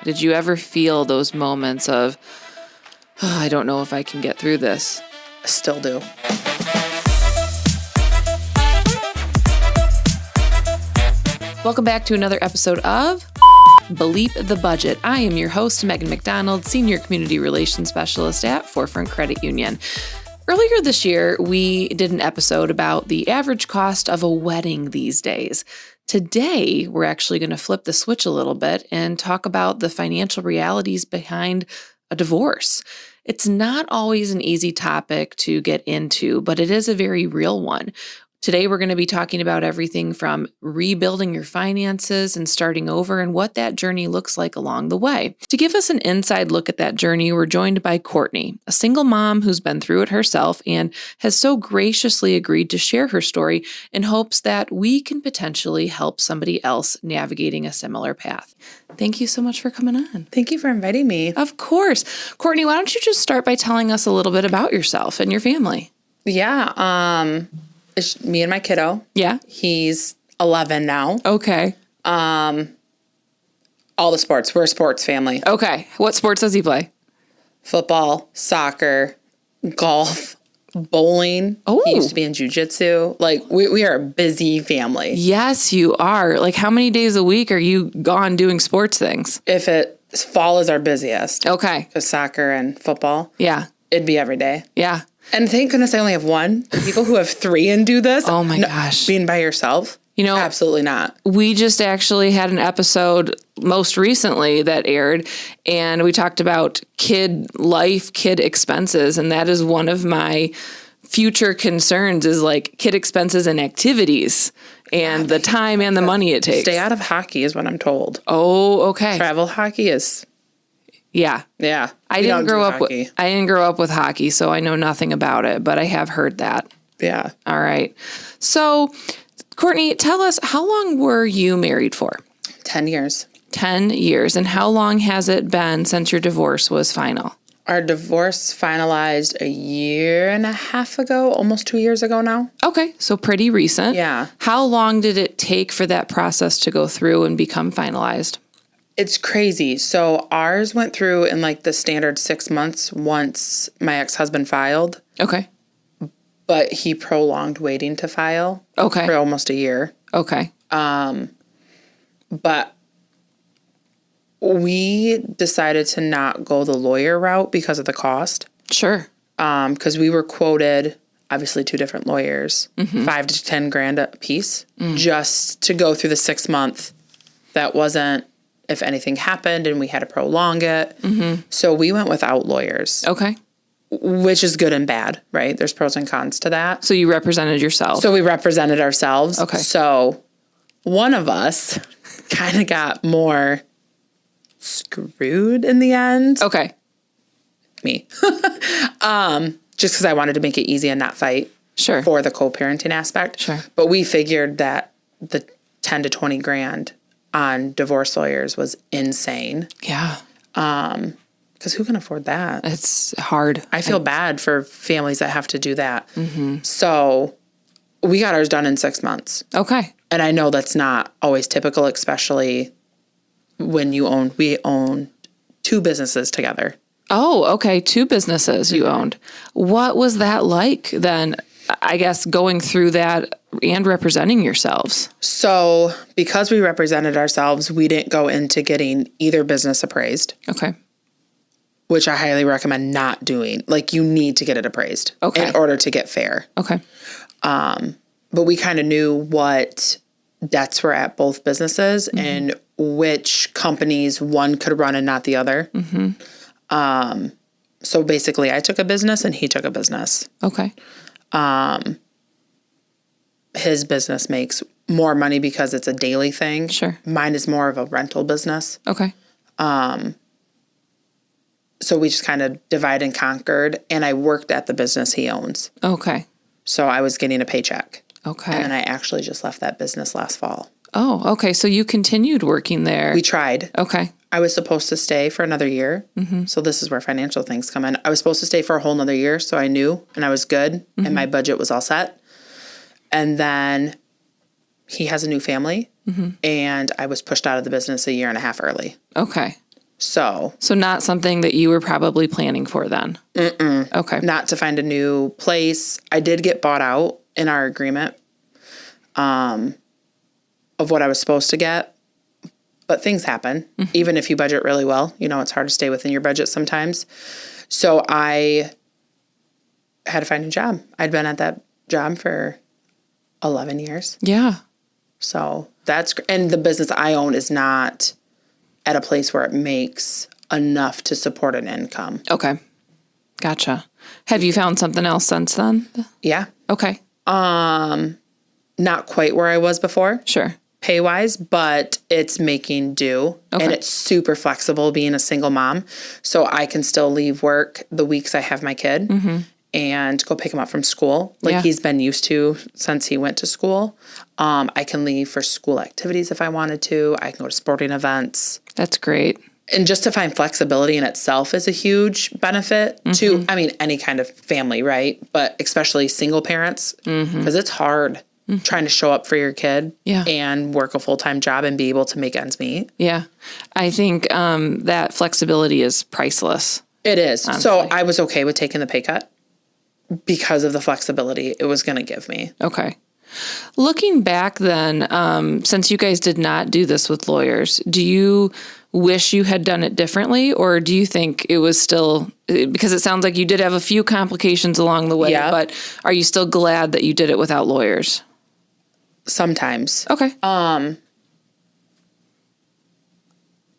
Did you ever feel those moments of, oh, I don't know if I can get through this? I still do. Welcome back to another episode of Bleep the Budget. I am your host, Meghan McDonald, Senior Community Relations Specialist at Forefront Credit Union. Earlier this year, we did an episode about the average cost of a wedding these days. Today, we're actually going to flip the switch a little bit and talk about the financial realities behind a divorce. It's not always an easy topic to get into, but it is a very real one. Today, we're going to be talking about everything from rebuilding your finances and starting over and what that journey looks like along the way. To give us an inside look at that journey, we're joined by Courtney, a single mom who's been through it herself and has so graciously agreed to share her story in hopes that we can potentially help somebody else navigating a similar path. Thank you so much for coming on. Thank you for inviting me. Of course. Courtney, why don't you just start by telling us a little bit about yourself and your family? Yeah, it's me and my kiddo. Yeah. He's 11 now. Okay. All the sports. We're a sports family. Okay. What sports does he play? Football, soccer, golf, bowling. Oh. He used to be in jiu-jitsu. Like, we are a busy family. Yes, you are. Like, how many days a week are you gone doing sports things? Fall is our busiest. Okay. Because soccer and football. Yeah. It'd be every day. Yeah. And thank goodness I only have one. The people who have three and do this. Oh my gosh. Being by yourself. Absolutely not. We just actually had an episode most recently that aired, and we talked about kid life, kid expenses. And that is one of my future concerns is like kid expenses and activities and the time and the money it takes. Stay out of hockey is what I'm told. Oh, okay. Travel hockey is... Yeah. Yeah. I didn't grow up with hockey, so I know nothing about it, but I have heard that. Yeah. All right. So, Courtney, tell us, how long were you married for? 10 years. 10 years. And how long has it been since your divorce was final? Our divorce finalized a year and a half ago, almost 2 years ago now. Okay. So pretty recent. Yeah. How long did it take for that process to go through and become finalized? It's crazy. So ours went through in like the standard 6 months once my ex-husband filed. Okay. But he prolonged waiting to file. Okay. For almost a year. Okay. But we decided to not go the lawyer route because of the cost. Sure. Because we were quoted, obviously 2 different lawyers, $5,000 to $10,000 a piece, just to go through the 6 month. That wasn't if anything happened and we had to prolong it. So we went without lawyers. Okay. Which is good and bad, right? There's pros and cons to that. So you represented yourself. So we represented ourselves. Okay. So one of us kind of got more screwed in the end. Okay. Me. Just because I wanted to make it easy and not fight. Sure. For the co-parenting aspect. Sure. But we figured that the 10 to 20 grand on divorce lawyers was insane. Yeah. Because who can afford that? It's hard. I feel bad for families that have to do that. So we got ours done in 6 months. Okay. And I know that's not always typical, especially when we own 2 businesses together. Oh, okay. 2 businesses you owned. What was that like then, I guess, going through that and representing yourselves? So because we represented ourselves, we didn't go into getting either business appraised. Okay. Which I highly recommend not doing. Like, you need to get it appraised. Okay. In order to get fair. Okay. But we kind of knew what debts were at both businesses and which companies one could run and not the other. So basically, I took a business and he took a business. Okay. His business makes more money because it's a daily thing. Sure. Mine is more of a rental business. Okay. So we just kind of divide and conquered, and I worked at the business he owns. Okay. So I was getting a paycheck. Okay. And then I actually just left that business last fall. Oh, okay. So you continued working there. We tried. Okay. I was supposed to stay for another year. So this is where financial things come in. I was supposed to stay for a whole nother year, so I knew, and I was good, and my budget was all set. And then he has a new family, and I was pushed out of the business a year and a half early. Okay. So not something that you were probably planning for then? Okay. not to find a new place. I did get bought out in our agreement of what I was supposed to get. But things happen. Even if you budget really well, it's hard to stay within your budget sometimes. So I had to find a job. I'd been at that job for 11 years. Yeah. So and the business I own is not at a place where it makes enough to support an income. Okay. Gotcha. Have you found something else since then? Yeah. Okay. Not quite where I was before. Sure. Pay-wise, but it's making do. Okay. And it's super flexible being a single mom. So I can still leave work the weeks I have my kid and go pick him up from school. He's been used to since he went to school. I can leave for school activities if I wanted to. I can go to sporting events. That's great. And just to find flexibility in itself is a huge benefit to, any kind of family, right? But especially single parents, because it's hard trying to show up for your kid and work a full-time job and be able to make ends meet. Yeah. I think that flexibility is priceless. It is. Honestly. So I was okay with taking the pay cut because of the flexibility it was going to give me. Okay. Looking back then, since you guys did not do this with lawyers, do you wish you had done it differently, or do you think it was still, because it sounds like you did have a few complications along the way, but are you still glad that you did it without lawyers? Sometimes. Okay. I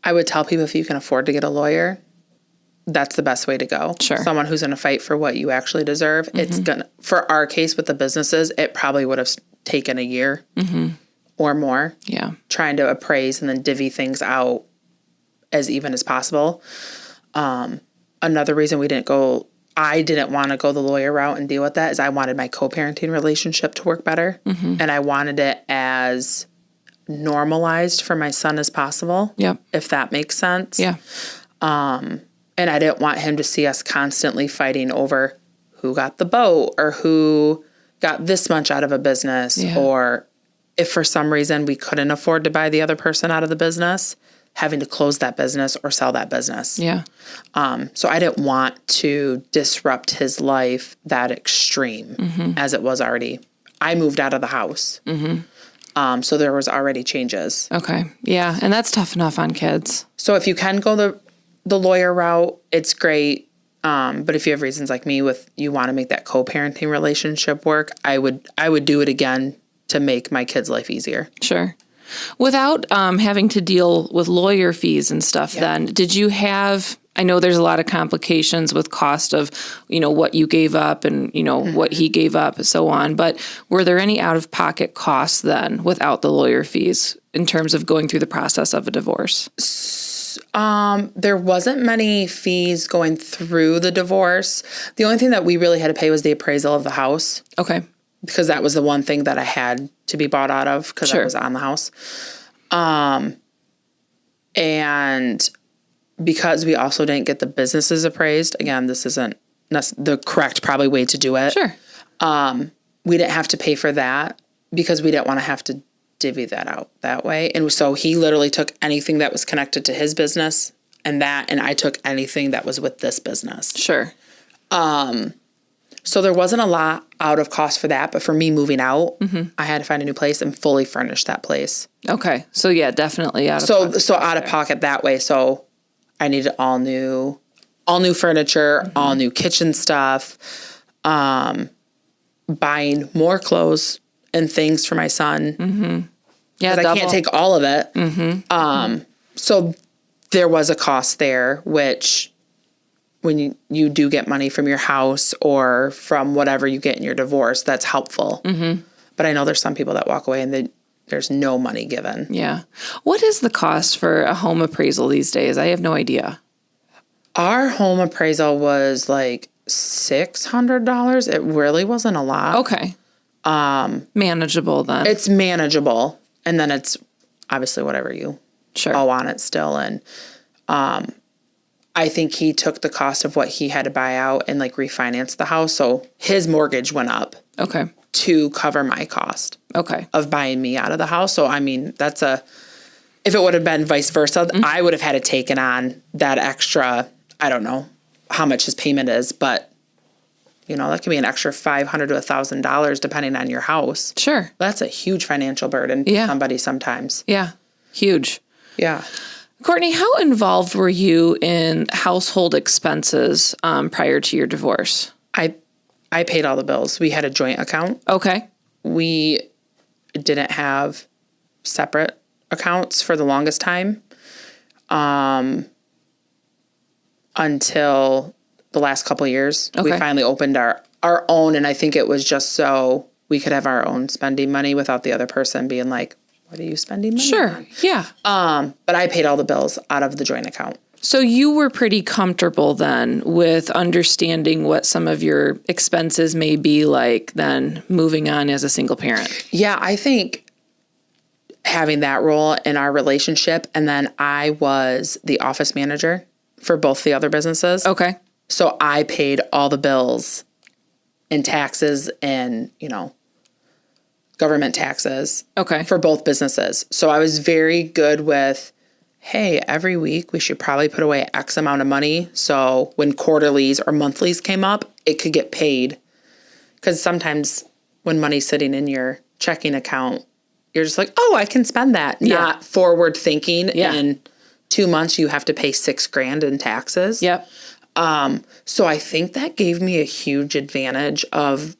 would tell people if you can afford to get a lawyer, that's the best way to go. Sure. Someone who's going to fight for what you actually deserve. It's going to, for our case with the businesses, it probably would have taken a year or more. Yeah. Trying to appraise and then divvy things out as even as possible. Another reason I didn't want to go the lawyer route and deal with that is I wanted my co-parenting relationship to work better. And I wanted it as normalized for my son as possible. Yep. If that makes sense. Yeah. And I didn't want him to see us constantly fighting over who got the boat or who got this much out of a business, or if for some reason we couldn't afford to buy the other person out of the business, having to close that business or sell that business. Yeah. So I didn't want to disrupt his life that extreme as it was already. I moved out of the house. So there was already changes. Okay. Yeah. And that's tough enough on kids. So if you can go the lawyer route, it's great. But if you have reasons like me with you want to make that co-parenting relationship work, I would do it again to make my kid's life easier. Sure. Without having to deal with lawyer fees and stuff then, did you have, I know there's a lot of complications with cost of, what you gave up and, what he gave up and so on, but were there any out-of-pocket costs then without the lawyer fees in terms of going through the process of a divorce? There wasn't many fees going through the divorce. The only thing that we really had to pay was the appraisal of the house. Okay. Because that was the one thing that I had to be bought out of because I was on the house. And because we also didn't get the businesses appraised, again, this isn't the correct probably way to do it. Sure. We didn't have to pay for that because we didn't want to have to divvy that out that way. And so he literally took anything that was connected to his business and I took anything that was with this business. Sure. So there wasn't a lot out of cost for that, but for me moving out, I had to find a new place and fully furnish that place. Okay. So yeah, definitely out of pocket. So out of pocket that way. So I needed all new furniture, all new kitchen stuff, buying more clothes and things for my son. Yeah, I can't take all of it. So there was a cost there, which when you do get money from your house or from whatever you get in your divorce, that's helpful. But I know there's some people that walk away and there's no money given. Yeah. What is the cost for a home appraisal these days? I have no idea. Our home appraisal was like $600. It really wasn't a lot. Okay. Manageable then. It's manageable. And then it's obviously whatever you owe on it still. And I think he took the cost of what he had to buy out and like refinance the house. So his mortgage went up. Okay. To cover my cost. Okay. Of buying me out of the house. So I mean, it if it would have been vice versa, I would have had to taken on that extra, I don't know how much his payment is, but that can be an extra $500 to $1,000 depending on your house. Sure. That's a huge financial burden to somebody sometimes. Yeah. Huge. Yeah. Courtney, how involved were you in household expenses prior to your divorce? I paid all the bills. We had a joint account. Okay. We didn't have separate accounts for the longest time until the last couple of years. Okay. We finally opened our own, and I think it was just so we could have our own spending money without the other person being like, what are you spending money Sure. on? Yeah. But I paid all the bills out of the joint account. So you were pretty comfortable then with understanding what some of your expenses may be like then moving on as a single parent. Yeah, I think having that role in our relationship, and then I was the office manager for both the other businesses. Okay. So I paid all the bills and taxes and, government taxes. Okay. For both businesses. So I was very good with, hey, every week we should probably put away X amount of money. So when quarterlies or monthlies came up, it could get paid. Because sometimes when money's sitting in your checking account, you're just like, oh, I can spend that. Yeah. Not forward thinking. Yeah. In 2 months, you have to pay $6,000 in taxes. Yep. So I think that gave me a huge advantage of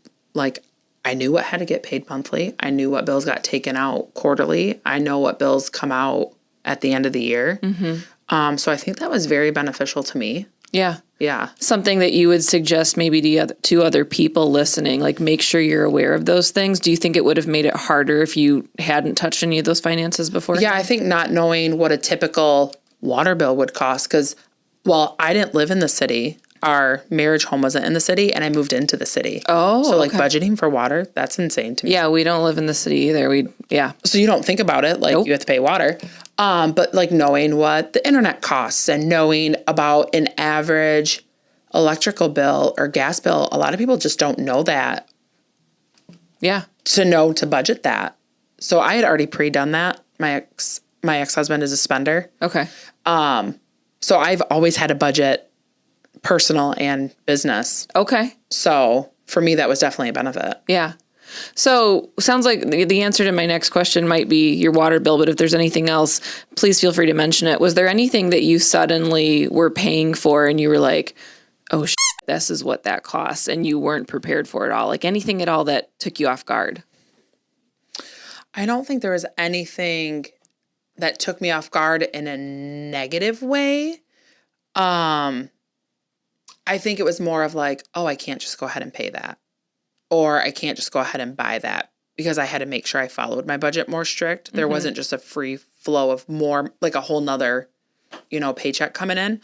I knew what had to get paid monthly. I knew what bills got taken out quarterly. I know what bills come out at the end of the year. Mm-hmm. So I think that was very beneficial to me. Yeah. Yeah. Something that you would suggest maybe to other people listening, make sure you're aware of those things. Do you think it would have made it harder if you hadn't touched any of those finances before? Yeah, I think not knowing what a typical water bill would cost because, I didn't live in the city. Our marriage home wasn't in the city, and I moved into the city. Oh, so budgeting for water, that's insane to me. Yeah, we don't live in the city either. So you don't think about it, Nope. You have to pay water. But knowing what the internet costs and knowing about an average electrical bill or gas bill, a lot of people just don't know that. Yeah. To know to budget that. So I had already pre-done that. My ex-husband is a spender. Okay. So I've always had a budget, personal and business. Okay. So for me, that was definitely a benefit. Yeah. So sounds like the answer to my next question might be your water bill, but if there's anything else, please feel free to mention it. Was there anything that you suddenly were paying for and you were like, oh, this is what that costs, and you weren't prepared for it all? Anything at all that took you off guard? I don't think there was anything that took me off guard in a negative way. I think it was more of oh, I can't just go ahead and pay that. Or I can't just go ahead and buy that because I had to make sure I followed my budget more strict. There wasn't just a free flow of more, a whole nother, paycheck coming in.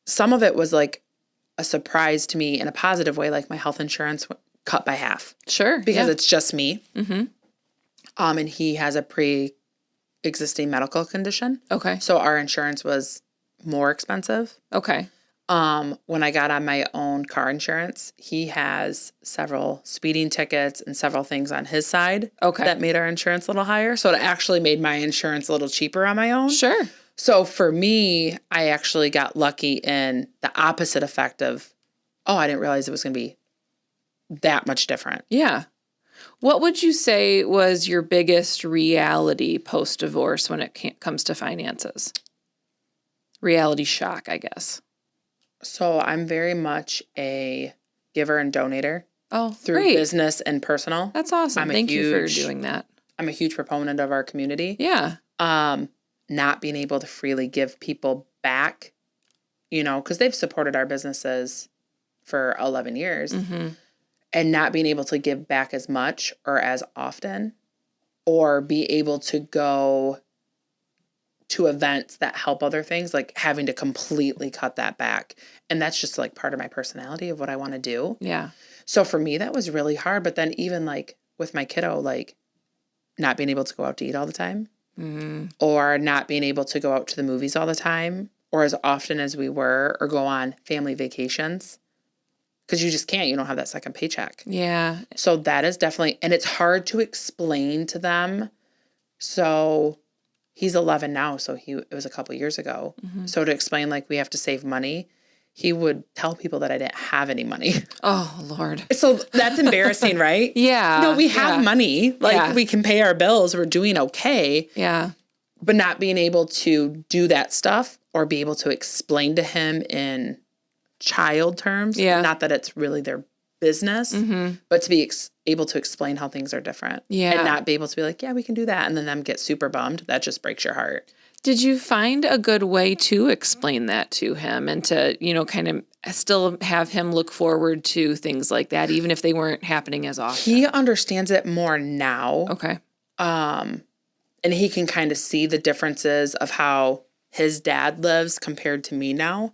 Some of it was a surprise to me in a positive way, my health insurance cut by half. Sure. Because it's just me. Mm-hmm. And he has a pre-existing medical condition. Okay. So our insurance was more expensive. Okay. When I got on my own car insurance, he has several speeding tickets and several things on his side. Okay. That made our insurance a little higher. So it actually made my insurance a little cheaper on my own. Sure. So for me, I actually got lucky in the opposite effect of, oh, I didn't realize it was going to be that much different. Yeah. What would you say was your biggest reality post-divorce when it comes to finances? Reality shock, I guess. So I'm very much a giver and donator. Oh, through great. Business and personal. That's awesome. Thank you for doing that. I'm a huge proponent of our community. Yeah. Not being able to freely give people back, because they've supported our businesses for 11 years. Mm-hmm. And not being able to give back as much or as often, or be able to go to events that help other things, having to completely cut that back. And that's just part of my personality of what I want to do. Yeah. So for me, that was really hard. But then even with my kiddo, not being able to go out to eat all the time, or not being able to go out to the movies all the time, or as often as we were, or go on family vacations. Because you just can't. You don't have that second paycheck. Yeah. So that is definitely, and it's hard to explain to them. So he's 11 now, so it was a couple years ago. Mm-hmm. So to explain, like, we have to save money, he would tell people that I didn't have any money. Oh, Lord. So that's embarrassing, right? Yeah. No, we have money. Like, we can pay our bills. We're doing okay. Yeah. But not being able to do that stuff or be able to explain to him in child terms. Yeah. Not that it's really their business, but to be able to explain how things are different. Yeah. And not be able to be like, yeah, we can do that. And then them get super bummed. That just breaks your heart. Did you find a good way to explain that to him and to, kind of still have him look forward to things like that, even if they weren't happening as often? He understands it more now. Okay. And he can kind of see the differences of how his dad lives compared to me now.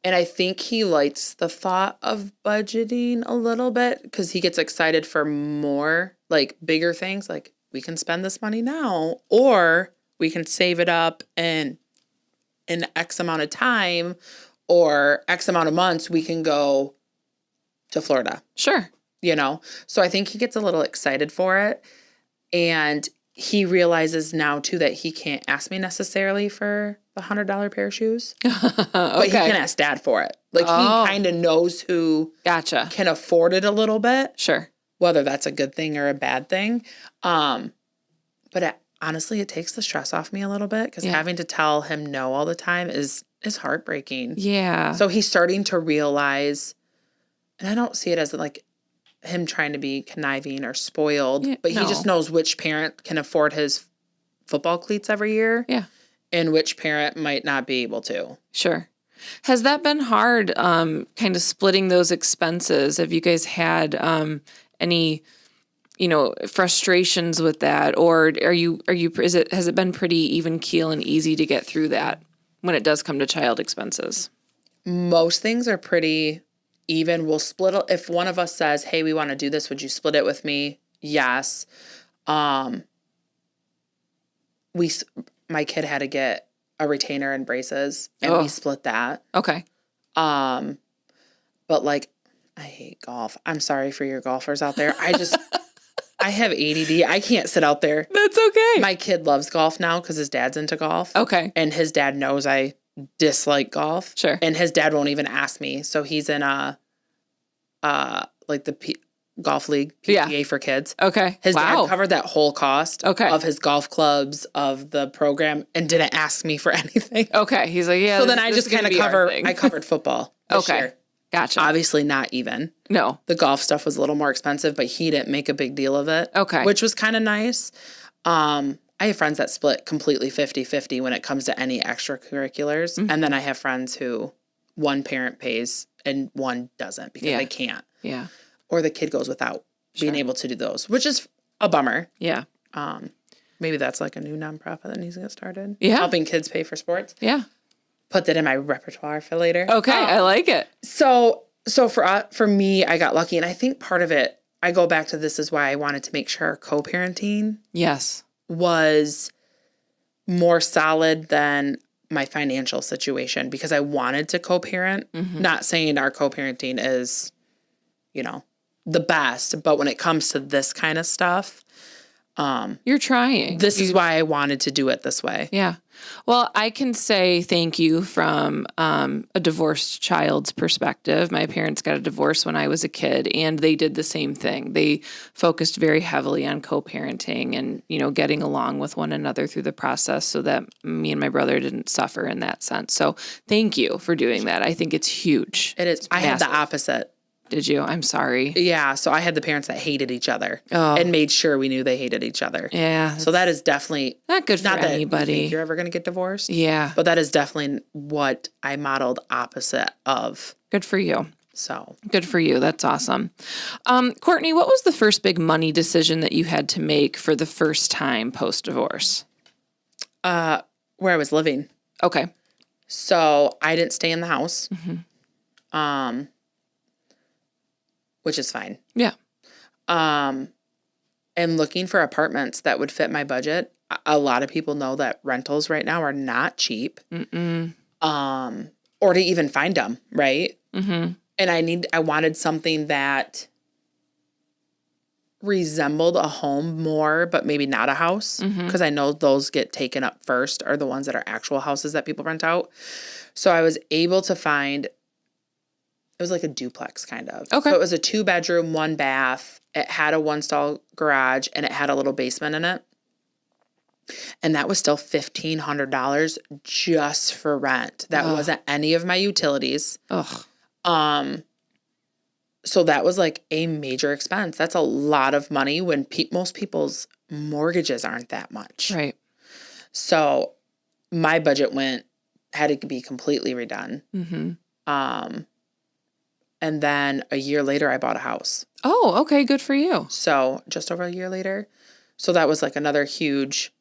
And I think he likes the thought of budgeting a little bit because he gets excited for more, like, bigger things. Like, we can spend this money now, or we can save it up in X amount of time or X amount of months. We can go to Florida. Sure. So I think he gets a little excited for it. And he realizes now, too, that he can't ask me necessarily for the $100 pair of shoes. But he can ask Dad for it. Like, he kind of knows who can afford it a little bit. Sure. Whether that's a good thing or a bad thing. But honestly, it takes the stress off me a little bit because having to tell him no all the time is heartbreaking. Yeah. So he's starting to realize, and I don't see it as like him trying to be conniving or spoiled, but he just knows which parent can afford his football cleats every year. Yeah. And which parent might not be able to. Sure. Has that been hard, kind of splitting those expenses? Have you guys had any, frustrations with that? Or has it been pretty even keel and easy to get through that when it does come to child expenses? Most things are pretty even. We'll split if one of us says, "Hey, we want to do this. Would you split it with me?" Yes. My kid had to get a retainer and braces, and we split that. Okay. But like, I hate golf. I'm sorry for your golfers out there. I have ADD. I can't sit out there. That's okay. My kid loves golf now because his dad's into golf. Okay. And his dad knows I dislike golf. Sure. And his dad won't even ask me. So he's in golf league, PGA for kids. Okay. His dad covered that whole cost of his golf clubs, of the program, and didn't ask me for anything. Okay. He's like, yeah. So then I just kind of covered football this year. Gotcha. Obviously not even. No. The golf stuff was a little more expensive, but he didn't make a big deal of it. Okay. Which was kind of nice. I have friends that split completely 50-50 when it comes to any extracurriculars. Mm-hmm. And then I have friends who one parent pays and one doesn't because they can't. Yeah. Or the kid goes without being able to do those, which is a bummer. Yeah. Maybe that's like a new nonprofit that needs to get started. Yeah. Helping kids pay for sports. Yeah. Put that in my repertoire for later. Okay. I like it. So for me, I got lucky. And I think part of it, I go back to this is why I wanted to make sure co-parenting was more solid than my financial situation because I wanted to co-parent. Mm-hmm. Not saying our co-parenting is, the best, but when it comes to this kind of stuff, you're trying. This is why I wanted to do it this way. Yeah. Well, I can say thank you from a divorced child's perspective. My parents got a divorce when I was a kid, and they did the same thing. They focused very heavily on co-parenting and, getting along with one another through the process so that me and my brother didn't suffer in that sense. So thank you for doing that. I think it's huge. It is. I had the opposite. Did you? I'm sorry. Yeah. So I had the parents that hated each other and made sure we knew they hated each other. Yeah. So that is definitely not good for anybody. That you think you're ever going to get divorced. Yeah. But that is definitely what I modeled opposite of. Good for you. So good for you. That's awesome. Courtney, what was the first big money decision that you had to make for the first time post-divorce? Where I was living. Okay. So I didn't stay in the house. Mm-hmm. Which is fine. Yeah. And looking for apartments that would fit my budget. A lot of people know that rentals right now are not cheap. Mm-mm. Or to even find them, right? Mm-hmm. And I wanted something that resembled a home more, but maybe not a house, because I know those get taken up first, are the ones that are actual houses that people rent out. So I was able to find, it was like a duplex kind of. Okay. So it was a 2-bedroom, 1 bath. It had a 1-stall garage and it had a little basement in it. And that was still $1,500 just for rent. That wasn't any of my utilities. Ugh. So that was like a major expense. That's a lot of money when most people's mortgages aren't that much. Right. So my budget had to be completely redone. And then a year later, I bought a house. Oh, okay. Good for you. So just over a year later. So that was like another huge,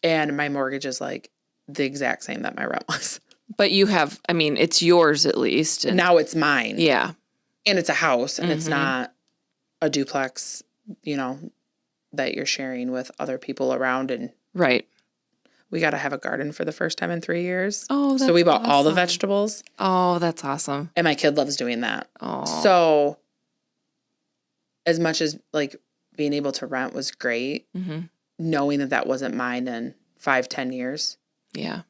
and my mortgage is like the exact same that my rent was. But you have, I mean, it's yours at least. And now it's mine. Yeah. And it's a house, and it's not a duplex, that you're sharing with other people around. And right. We got to have a garden for the first time in 3 years. Oh, that's so we bought awesome. all the vegetables. Oh, that's awesome. And my kid loves doing that. Oh. So as much as like being able to rent was great, knowing that wasn't mine in 5-10 years. Yeah.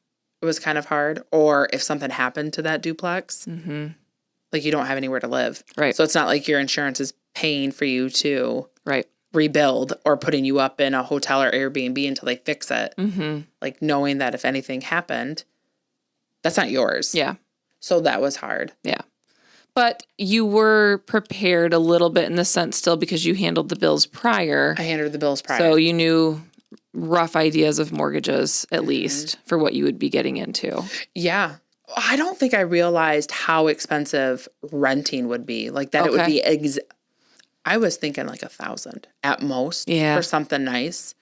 It was kind of hard. Or if something happened to that duplex, like you don't have anywhere to live. Right. So it's not like your insurance is paying for you to rebuild or putting you up in a hotel or Airbnb until they fix it. Like knowing that if anything happened, that's not yours. Yeah. So that was hard. Yeah. But you were prepared a little bit in the sense still because you handled the bills prior. I handled the bills prior. So you knew rough ideas of mortgages, at least, for what you would be getting into. Yeah. I don't think I realized how expensive renting would be. Like that it would be, I was thinking like $1,000 at most for something nice.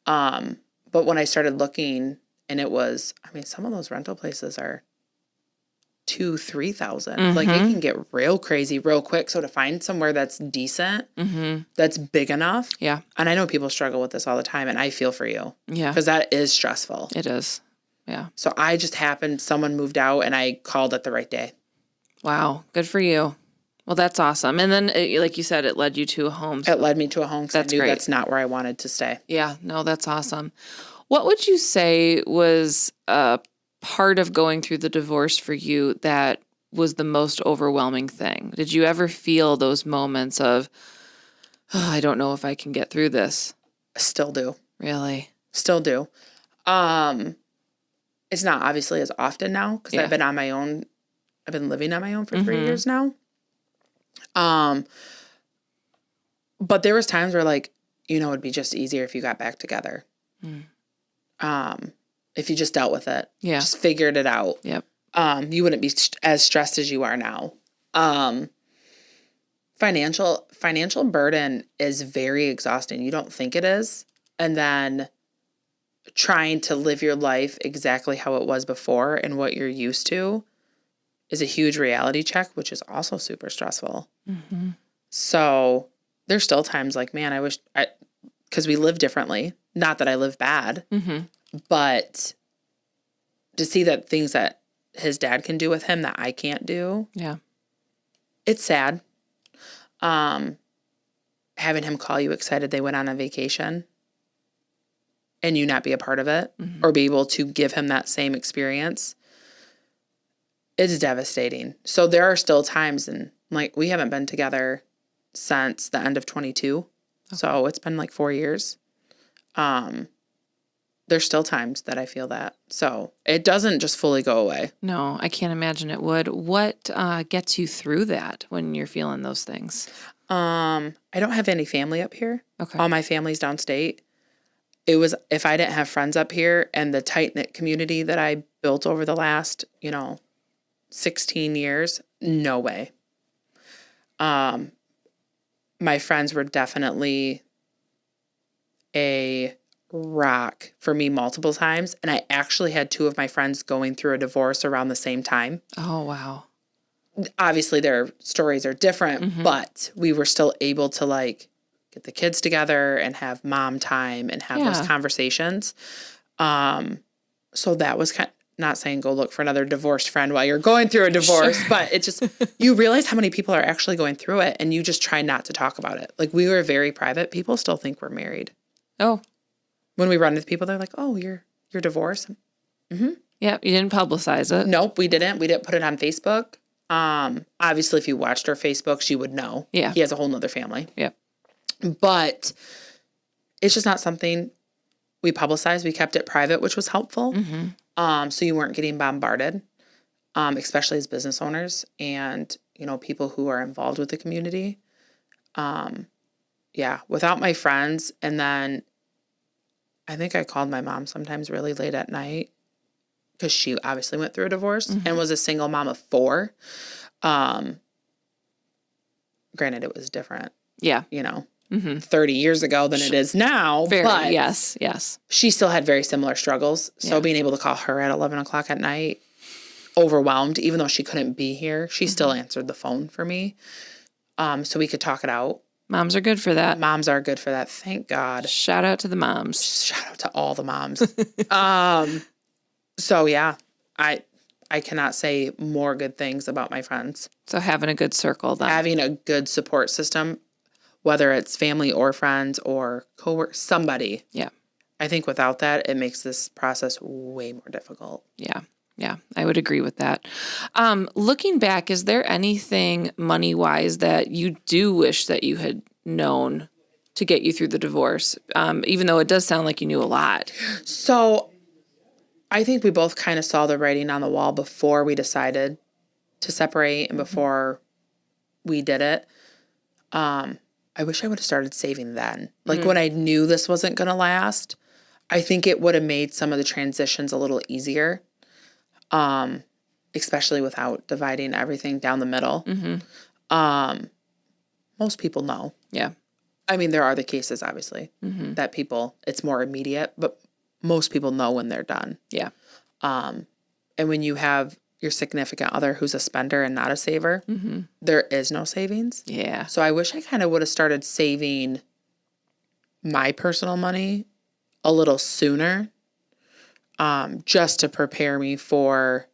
But when I started looking, and it was, I mean, some of those rental places are $2,000-$3,000. Like it can get real crazy real quick. So to find somewhere that's decent, that's big enough. Yeah. And I know people struggle with this all the time, and I feel for you. Yeah. Because that is stressful. It is. Yeah. So I just happened, someone moved out, and I called it the right day. Wow. Good for you. Well, that's awesome. And then, like you said, it led you to a home. It led me to a home because I knew great. that's not where I wanted to stay. Yeah. No, that's awesome. What would you say was a part of going through the divorce for you that was the most overwhelming thing? Did you ever feel those moments of, I don't know if I can get through this? Still do. Really? Still do. It's not obviously as often now because I've been on my own. I've been living on my own for 3 years now. But there was times where like, it'd be just easier if you got back together. If you just dealt with it. Yeah. Just figured it out. Yep. You wouldn't be as stressed as you are now. Financial burden is very exhausting. You don't think it is. And then trying to live your life exactly how it was before and what you're used to is a huge reality check, which is also super stressful. So there's still times like, man, I wish because we live differently. Not that I live bad, but to see that things that his dad can do with him that I can't do. Yeah. It's sad. Having him call you excited they went on a vacation and you not be a part of it or be able to give him that same experience. It's devastating. So there are still times, and like we haven't been together since the end of 22. Okay. So it's been like 4 years. There's still times that I feel that. So it doesn't just fully go away. No, I can't imagine it would. What gets you through that when you're feeling those things? I don't have any family up here. Okay. All my family's downstate. It was, if I didn't have friends up here and the tight-knit community that I built over the last, 16 years, no way. My friends were definitely a rock for me multiple times. And I actually had 2 of my friends going through a divorce around the same time. Oh, wow. Obviously, their stories are different, but we were still able to like get the kids together and have mom time and have those conversations. So that was not saying go look for another divorced friend while you're going through a divorce, but it just, you realize how many people are actually going through it and you just try not to talk about it. Like we were very private. People still think we're married. Oh. When we run into people, they're like, oh, you're divorced. Mm-hmm. Yeah. You didn't publicize it. Nope, we didn't. We didn't put it on Facebook. Obviously if you watched our Facebooks, you would know. Yeah. He has a whole nother family. Yeah. But it's just not something we publicized. We kept it private, which was helpful. Mm-hmm. So you weren't getting bombarded, especially as business owners and, people who are involved with the community. Yeah, without my friends. And then I think I called my mom sometimes really late at night because she obviously went through a divorce and was a single mom of 4. Granted, it was different. Yeah. 30 years ago than it is now. Very, but yes. she still had very similar struggles. So being able to call her at 11 o'clock at night, overwhelmed, even though she couldn't be here, she still answered the phone for me. So we could talk it out. Moms are good for that. Moms are good for that. Thank God. Shout out to the moms. Shout out to all the moms. So yeah, I cannot say more good things about my friends. So having a good circle then. Having a good support system, whether it's family or friends or coworkers, somebody. Yeah. I think without that, it makes this process way more difficult. Yeah. Yeah. I would agree with that. Looking back, is there anything money-wise that you do wish that you had known to get you through the divorce? Even though it does sound like you knew a lot. So I think we both kind of saw the writing on the wall before we decided to separate and before we did it. I wish I would have started saving then. Like when I knew this wasn't going to last, I think it would have made some of the transitions a little easier, especially without dividing everything down the middle. Most people know. Yeah. I mean, there are the cases, obviously, that it's more immediate, but most people know when they're done. Yeah. And when you have your significant other who's a spender and not a saver, there is no savings. Yeah. So I wish I kind of would have started saving my personal money a little sooner, just to prepare me for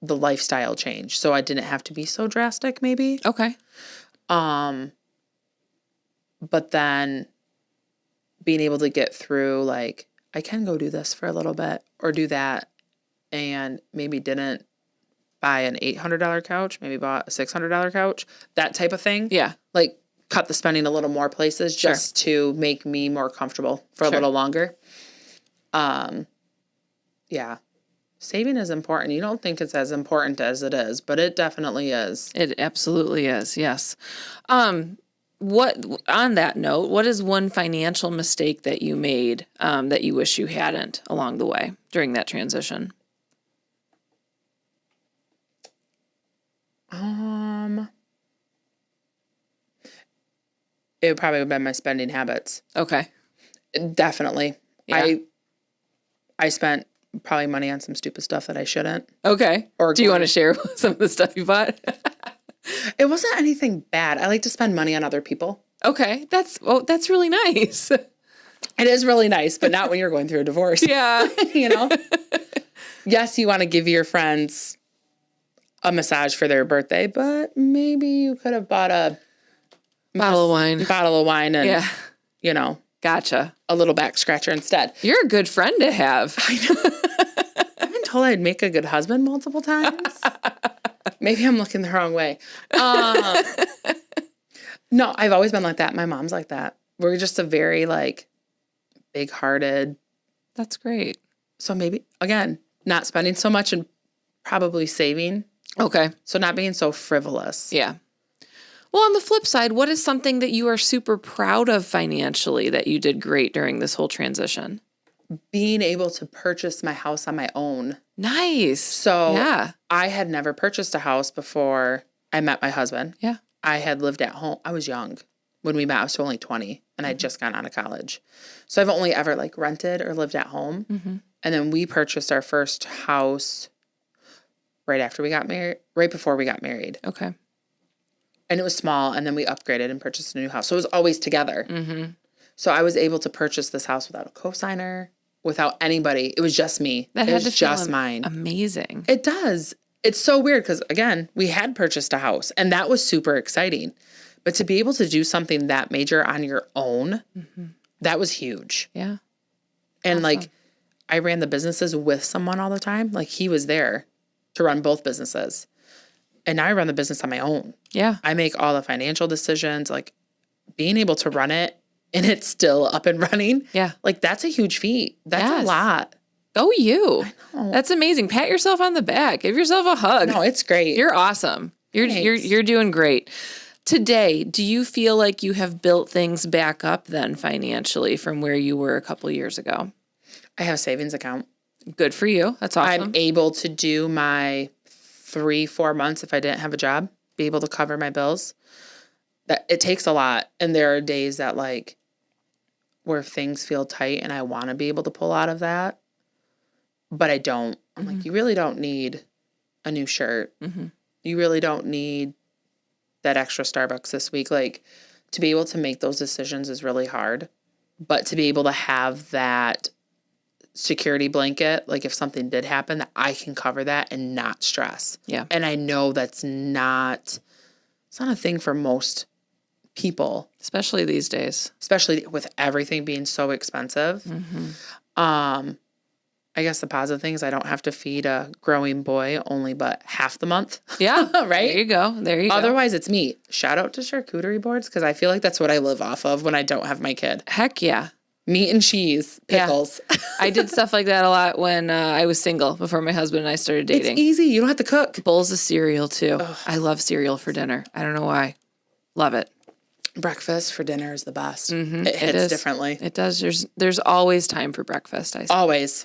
the lifestyle change. So I didn't have to be so drastic, maybe. Okay. But then being able to get through, like, I can go do this for a little bit or do that, and maybe didn't buy an $800 couch, maybe bought a $600 couch, that type of thing. Yeah. Like cut the spending a little more places just to make me more comfortable for a little longer. Yeah. Saving is important. You don't think it's as important as it is, but it definitely is. It absolutely is. Yes. What, on that note, what is one financial mistake that you made, that you wish you hadn't along the way during that transition? It would probably have been my spending habits. Okay. Definitely. Yeah. I spent probably money on some stupid stuff that I shouldn't. Okay. Or do you want to share some of the stuff you bought? It wasn't anything bad. I like to spend money on other people. Okay. That's really nice. It is really nice, but not when you're going through a divorce. Yeah. Yes, you want to give your friends a massage for their birthday, but maybe you could have bought a bottle of wine and, Gotcha. a little back scratcher instead. You're a good friend to have. I know. I've been told I'd make a good husband multiple times. Maybe I'm looking the wrong way. No, I've always been like that. My mom's like that. We're just a very, big-hearted. That's great. So maybe, again, not spending so much and probably saving. Okay. So not being so frivolous. Yeah. Well, on the flip side, what is something that you are super proud of financially that you did great during this whole transition? Being able to purchase my house on my own. Nice. So yeah. I had never purchased a house before I met my husband. Yeah. I had lived at home. I was young when we met. I was only 20 and I'd just gone out of college. So I've only ever rented or lived at home. Mm-hmm. And then we purchased our first house right before we got married. Okay. And it was small, and then we upgraded and purchased a new house. So it was always together. Mm-hmm. So I was able to purchase this house without a cosigner. without anybody. It was just me. That it had was to feel just mine. Amazing. It does. It's so weird because, again, we had purchased a house and that was super exciting. But to be able to do something that major on your own, that was huge. Yeah. And like, I ran the businesses with someone all the time. Like, he was there to run both businesses. And now I run the business on my own. Yeah. I make all the financial decisions, like being able to run it and it's still up and running. Yeah. Like, that's a huge feat. That's a lot. Go you. I know. That's amazing. Pat yourself on the back. Give yourself a hug. No, it's great. You're awesome. You're doing great. Today, do you feel like you have built things back up then financially from where you were a couple years ago? I have a savings account. Good for you. That's awesome. I'm able to do my 3-4 months if I didn't have a job, be able to cover my bills. That it takes a lot. And there are days that like where things feel tight and I want to be able to pull out of that, but I don't. I'm like, you really don't need a new shirt. You really don't need that extra Starbucks this week. Like, to be able to make those decisions is really hard, but to be able to have that security blanket, like if something did happen, that I can cover that and not stress. Yeah. And I know it's not a thing for most people. Especially these days. Especially with everything being so expensive. I guess the positive thing is I don't have to feed a growing boy only but half the month. Yeah. Right? There you go. There you go. Otherwise, it's meat. Shout out to charcuterie boards because I feel like that's what I live off of when I don't have my kid. Heck yeah. Meat and cheese, pickles. Yeah. I did stuff like that a lot when I was single before my husband and I started dating. It's easy. You don't have to cook. Bowls of cereal, too. I love cereal for dinner. I don't know why. Love it. Breakfast for dinner is the best. It hits differently. It does. There's always time for breakfast, I say. Always.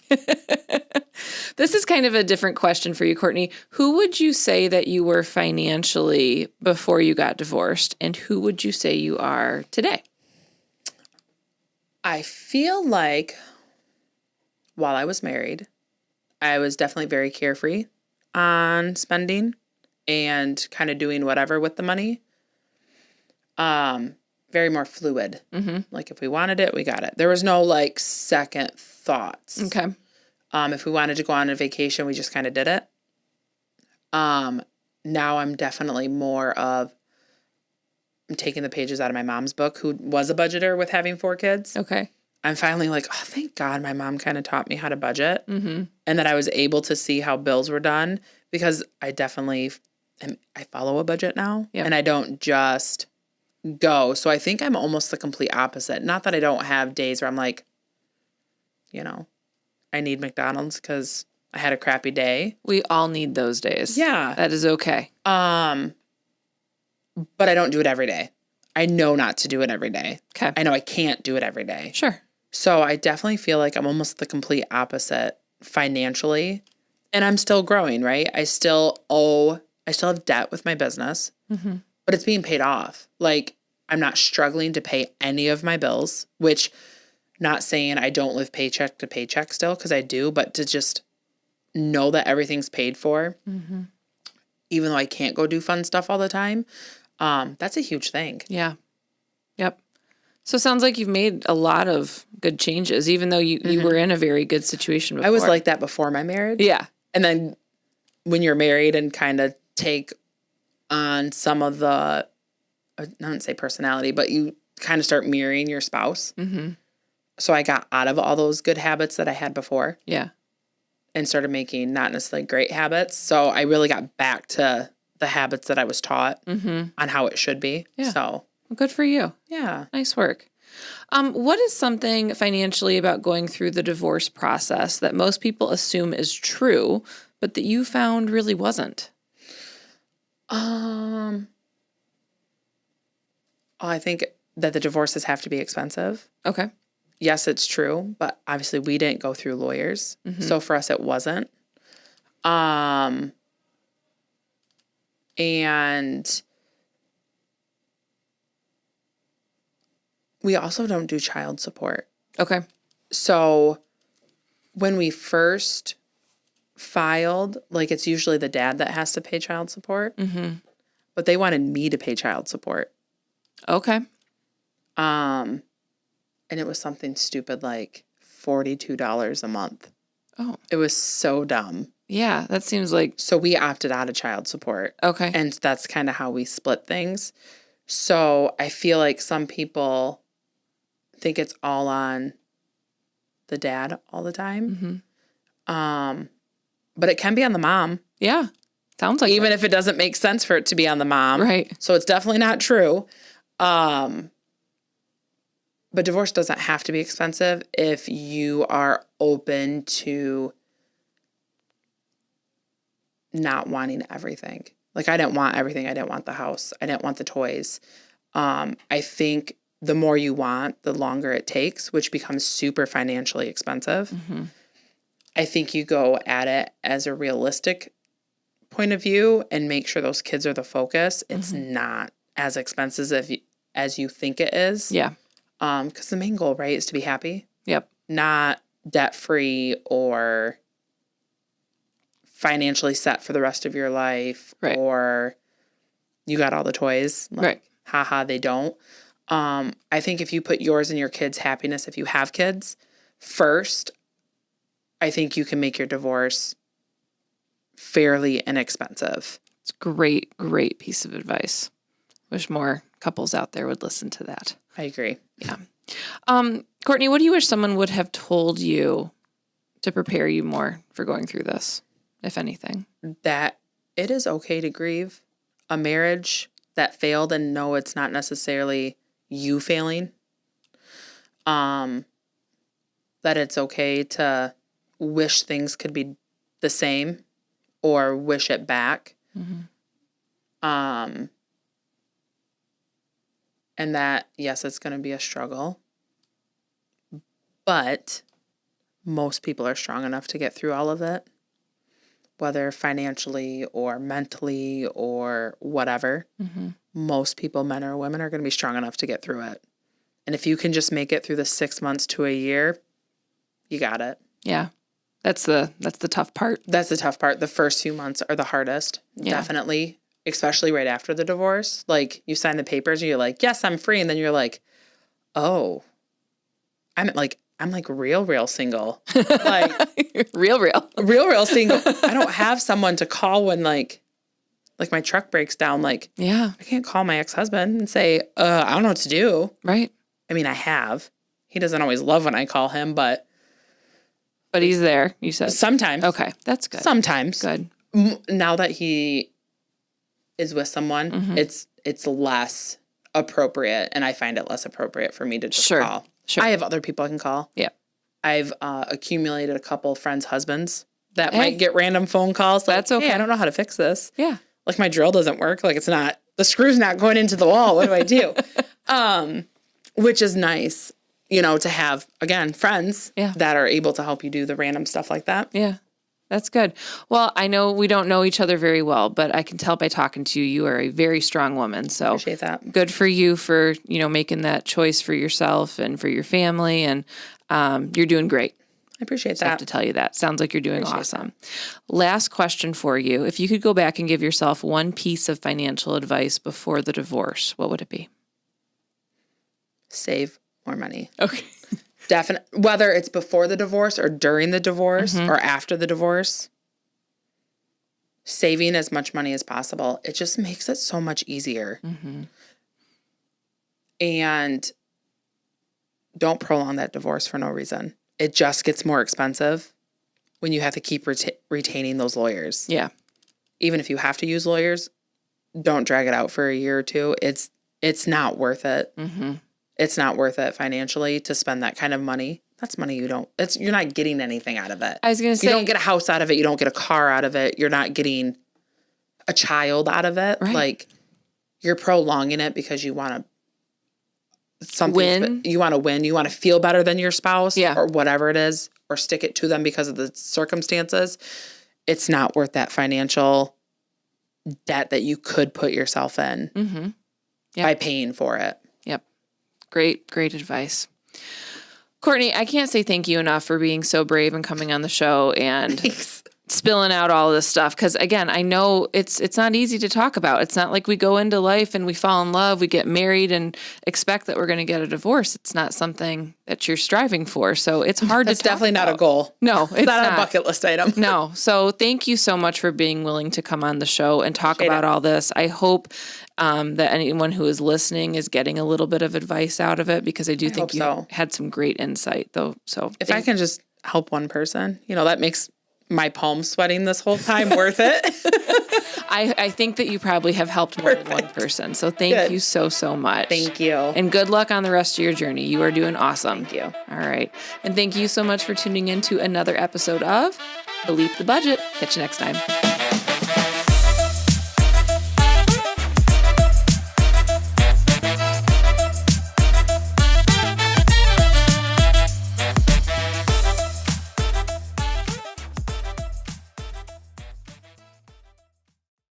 This is kind of a different question for you, Courtney. Who would you say that you were financially before you got divorced, and who would you say you are today? I feel like while I was married, I was definitely very carefree on spending and kind of doing whatever with the money. Very more fluid. Like if we wanted it, we got it. There was no like second thoughts. Okay. If we wanted to go on a vacation, we just kind of did it. Now I'm definitely more of, I'm taking the pages out of my mom's book, who was a budgeter with having 4 kids. Okay. I'm finally like, oh, thank God my mom kind of taught me how to budget and that I was able to see how bills were done, because I definitely, I follow a budget now and I don't just go. So I think I'm almost the complete opposite. Not that I don't have days where I'm like, you know, I need McDonald's because I had a crappy day. We all need those days. Yeah. That is okay. But I don't do it every day. I know not to do it every day. Okay. I know I can't do it every day. Sure. So I definitely feel like I'm almost the complete opposite financially. And I'm still growing, right? I still have debt with my business, but it's being paid off. Like, I'm not struggling to pay any of my bills, which, not saying I don't live paycheck to paycheck still, because I do, but to just know that everything's paid for, even though I can't go do fun stuff all the time, that's a huge thing. Yeah. Yep. So it sounds like you've made a lot of good changes, even though you were in a very good situation before. I was like that before my marriage. Yeah. And then when you're married and kind of take on some of the, I don't say personality, but you kind of start mirroring your spouse. So I got out of all those good habits that I had before. Yeah. And started making not necessarily great habits. So I really got back to the habits that I was taught on how it should be. Yeah. So. Well, good for you. Yeah. Nice work. What is something financially about going through the divorce process that most people assume is true, but that you found really wasn't? I think that the divorces have to be expensive. Okay. Yes, it's true, but obviously we didn't go through lawyers. So for us, it wasn't. And we also don't do child support. Okay. So when we first filed, like, it's usually the dad that has to pay child support. But they wanted me to pay child support. Okay. And it was something stupid like $42 a month. Oh. It was so dumb. Yeah, that seems like... So we opted out of child support. Okay. And that's kind of how we split things. So I feel like some people think it's all on the dad all the time. But it can be on the mom. Yeah. Sounds like even if it doesn't make sense for it to be on the mom. Right. So it's definitely not true. But divorce doesn't have to be expensive if you are open to not wanting everything. Like, I didn't want everything. I didn't want the house. I didn't want the toys. I think the more you want, the longer it takes, which becomes super financially expensive. I think you go at it as a realistic point of view and make sure those kids are the focus. It's not as expensive as you think it is. Yeah. Because the main goal, right, is to be happy. Yep. Not debt-free or financially set for the rest of your life. Right. Or you got all the toys. Like, right. Haha, they don't. I think if you put yours and your kids' happiness, if you have kids, first, I think you can make your divorce fairly inexpensive. It's great, great piece of advice. Wish more couples out there would listen to that. I agree. Yeah. Courtney, what do you wish someone would have told you to prepare you more for going through this, if anything? That it is okay to grieve a marriage that failed and know it's not necessarily you failing. That it's okay to wish things could be the same or wish it back. And that, yes, it's going to be a struggle, but most people are strong enough to get through all of it, whether financially or mentally or whatever. Most people, men or women, are going to be strong enough to get through it. And if you can just make it through the 6 months to a year, you got it. Yeah. That's the tough part. That's the tough part. The first few months are the hardest, definitely, especially right after the divorce. Like, you sign the papers and you're like, yes, I'm free. And then you're like, oh, I'm real single. Like, real single. I don't have someone to call when like my truck breaks down. Like, yeah, I can't call my ex-husband and say, I don't know what to do. Right. I mean, I have. He doesn't always love when I call him, but he's there, you said. Sometimes. Okay, that's good. Sometimes. Good. Now that he is with someone, it's less appropriate, and I find it less appropriate for me to just call. Sure. I have other people I can call. Yeah. I've accumulated a couple friends' husbands that might get random phone calls. Like, that's okay. Hey, I don't know how to fix this. Yeah. Like, my drill doesn't work. Like, the screw's not going into the wall. What do I do? Which is nice, to have, again, friends that are able to help you do the random stuff like that. Yeah. That's good. Well, I know we don't know each other very well, but I can tell by talking to you, you are a very strong woman. So appreciate that. Good for you for, making that choice for yourself and for your family. And you're doing great. I appreciate that. I have to tell you that. Sounds like you're doing awesome. Last question for you. If you could go back and give yourself one piece of financial advice before the divorce, what would it be? Save more money. Okay. Definitely. Whether it's before the divorce or during the divorce or after the divorce, saving as much money as possible. It just makes it so much easier. And don't prolong that divorce for no reason. It just gets more expensive when you have to keep retaining those lawyers. Yeah. Even if you have to use lawyers, don't drag it out for a year or two. It's not worth it. It's not worth it financially to spend that kind of money. That's money you're not getting anything out of it. I was going to say, you don't get a house out of it. You don't get a car out of it. You're not getting a child out of it. Right. Like, you're prolonging it because you want to win. You want to win. You want to feel better than your spouse or whatever it is, or stick it to them because of the circumstances. It's not worth that financial debt that you could put yourself in by paying for it. Yep. Great advice. Courtney, I can't say thank you enough for being so brave and coming on the show and spilling out all of this stuff. Because again, I know it's not easy to talk about. It's not like we go into life and we fall in love, we get married and expect that we're going to get a divorce. It's not something that you're striving for. So it's hard That's to talk definitely about. not a goal. No, it's not a bucket list item. No. So thank you so much for being willing to come on the show and talk about all this. I hope that anyone who is listening is getting a little bit of advice out of it, because I do think you had some great insight though. So if I can just help one person, that makes my palms sweating this whole time worth it. I think that you probably have helped more than one person. So thank you so much. Thank you. And good luck on the rest of your journey. You are doing awesome. Thank you. All right. And thank you so much for tuning in to another episode of Bleep the Budget. Catch you next time.